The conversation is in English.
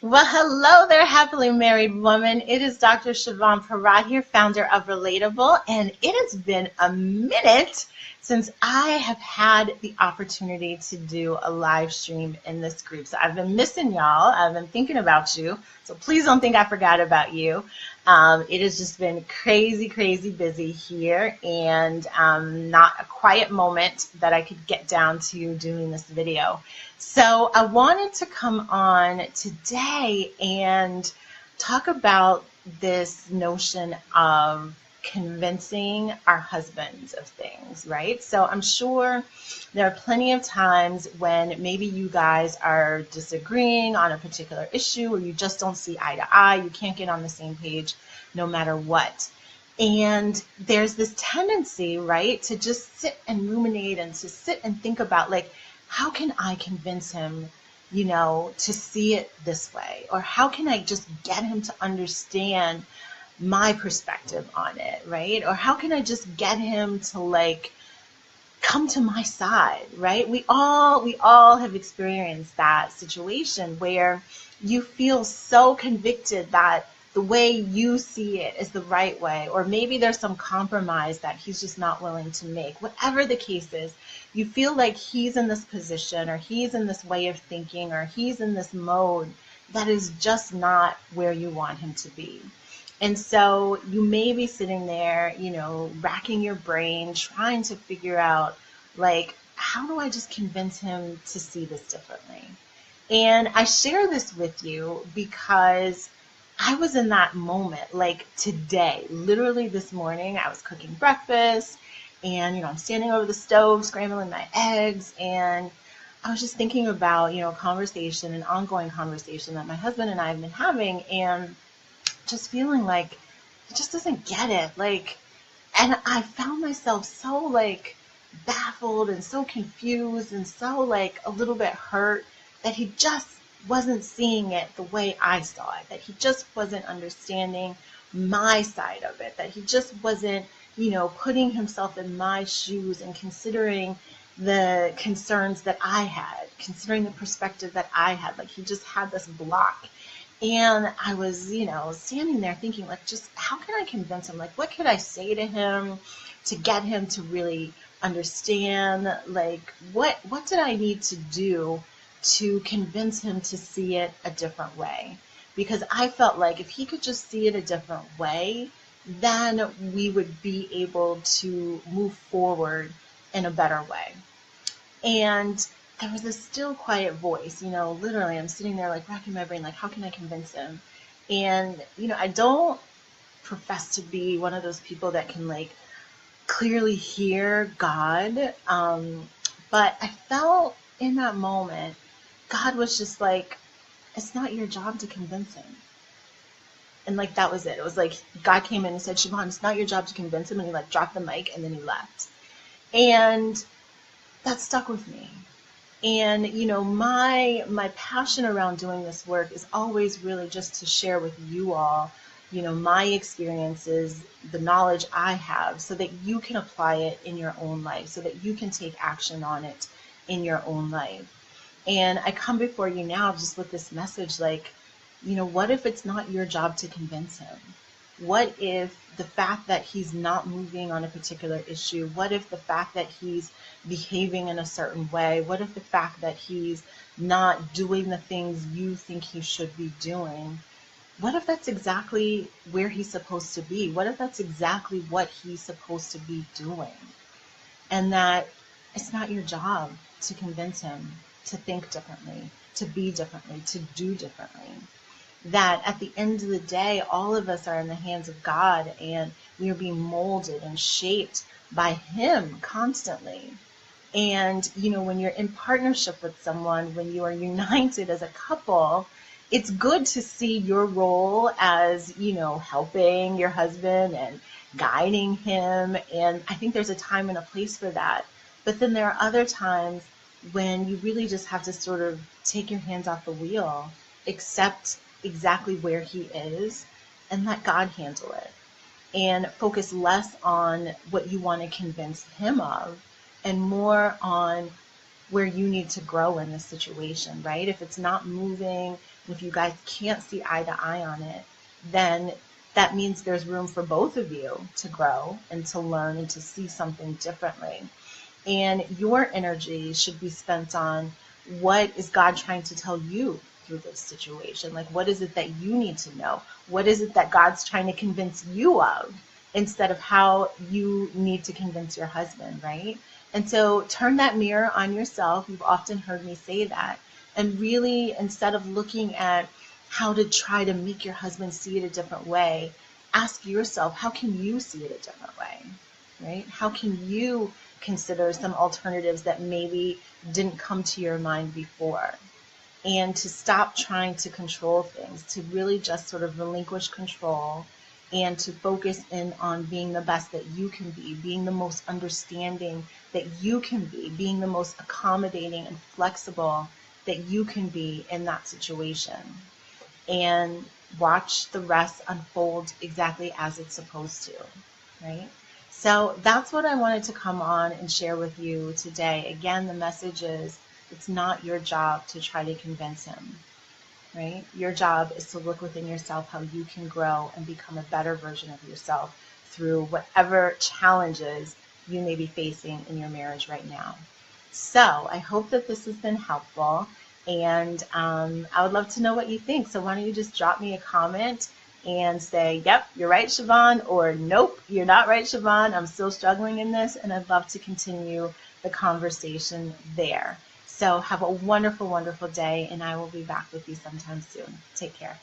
Well, hello there, happily married woman. It is Dr. Siobhan Parad here, founder of Relatable, and it has been a minute since I have had the opportunity to do a live stream in this group. So I've been missing y'all. I've been thinking about you. So please don't think I forgot about you. It has just been crazy, crazy busy here, and not a quiet moment that I could get down to doing this video. So I wanted to come on today and talk about this notion of convincing our husbands of things, right? So I'm sure there are plenty of times when maybe you guys are disagreeing on a particular issue, or you just don't see eye to eye, you can't get on the same page no matter what. And there's this tendency, right, to just sit and ruminate and to sit and think about, like, how can I convince him, to see it this way? Or how can I just get him to understand my perspective on it, right? Or how can I just get him to, like, come to my side, right? We all have experienced that situation where you feel so convicted that the way you see it is the right way, or maybe there's some compromise that he's just not willing to make. Whatever the case is, you feel like he's in this position, or he's in this way of thinking, or he's in this mode that is just not where you want him to be. And so you may be sitting there, racking your brain, trying to figure out, like, how do I just convince him to see this differently? And I share this with you because I was in that moment, like today, literally this morning. I was cooking breakfast, and, I'm standing over the stove, scrambling my eggs, and I was just thinking about, an ongoing conversation that my husband and I have been having, and just feeling like he just doesn't get it. Like, and I found myself so, like, baffled and so confused and so, like, a little bit hurt that he just wasn't seeing it the way I saw it, that he just wasn't understanding my side of it, that he just wasn't, putting himself in my shoes and considering the concerns that I had, considering the perspective that I had. Like, he just had this block. And I was, standing there thinking, like, just how can I convince him? Like, what could I say to him to get him to really understand? Like, what did I need to do to convince him to see it a different way? Because I felt like if he could just see it a different way, then we would be able to move forward in a better way. And there was this still quiet voice, literally I'm sitting there, like, racking my brain, like, how can I convince him? And, I don't profess to be one of those people that can, like, clearly hear God. But I felt in that moment, God was just like, it's not your job to convince him. And, like, that was it. It was like God came in and said, Siobhan, it's not your job to convince him. And he, like, dropped the mic and then he left. And that stuck with me. And, my passion around doing this work is always really just to share with you all, my experiences, the knowledge I have, so that you can apply it in your own life, so that you can take action on it in your own life. And I come before you now just with this message, like, what if it's not your job to convince him? What if the fact that he's not moving on a particular issue? What if the fact that he's behaving in a certain way? What if the fact that he's not doing the things you think he should be doing? What if that's exactly where he's supposed to be? What if that's exactly what he's supposed to be doing? And that it's not your job to convince him to think differently, to be differently, to do differently. That at the end of the day, all of us are in the hands of God, and we are being molded and shaped by him constantly. And, when you're in partnership with someone, when you are united as a couple, it's good to see your role as, helping your husband and guiding him. And I think there's a time and a place for that. But then there are other times when you really just have to sort of take your hands off the wheel, accept exactly where he is, and let God handle it, and focus less on what you want to convince him of and more on where you need to grow in the situation, right? If it's not moving, If you guys can't see eye to eye on it, then that means there's room for both of you to grow and to learn and to see something differently. And your energy should be spent on what is God trying to tell you through this situation? Like, what is it that you need to know? What is it that God's trying to convince you of instead of how you need to convince your husband, right? And so turn that mirror on yourself. You've often heard me say that. And really, instead of looking at how to try to make your husband see it a different way, ask yourself, how can you see it a different way, right? How can you consider some alternatives that maybe didn't come to your mind before? And to stop trying to control things, to really just sort of relinquish control and to focus in on being the best that you can be, being the most understanding that you can be, being the most accommodating and flexible that you can be in that situation. And watch the rest unfold exactly as it's supposed to, right? So that's what I wanted to come on and share with you today. Again, the message is it's not your job to try to convince him, right? Your job is to look within yourself how you can grow and become a better version of yourself through whatever challenges you may be facing in your marriage right now. So I hope that this has been helpful. And I would love to know what you think. So why don't you just drop me a comment and say, yep, you're right, Siobhan, or nope, you're not right, Siobhan. I'm still struggling in this, and I'd love to continue the conversation there. So have a wonderful, wonderful day, and I will be back with you sometime soon. Take care.